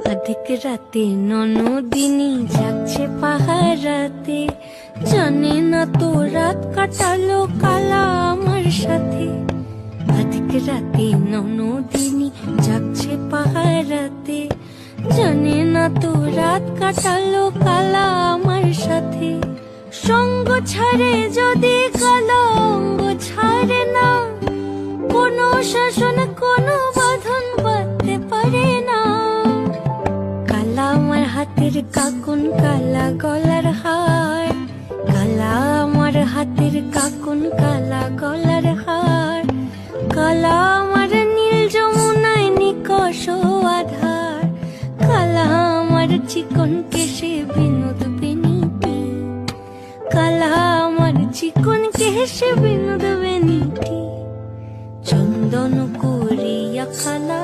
অধিক রাতে ননদিনী যাচ্ছে পাহারাতে, জানে না তো রাত কাটালো কালা আমার সাথে। অধিক রাতে ননদিনী যাচ্ছে পাহারাতে, জানে না তো রাত কাটালো কালা আমার সাথে। সঙ্গ ছাড়ে যদি কালো অঙ্গ ছাড়ে না, কোনো শাসন কোনো বাঁধন বাঁধতে পারে না। কালা আমার হাতের কাকুন কালা গলার হার, কালা আমার হাতের কাকুন কালা গলার হার। কালা আমার নীল যমুনায় নিকষ আধার, কালা আমার চিকন কেশে বিনোদ বেনিটি। কালা আমার চিকন কেশে বিনোদ বেনিটি। চন্দন করিয়া খালা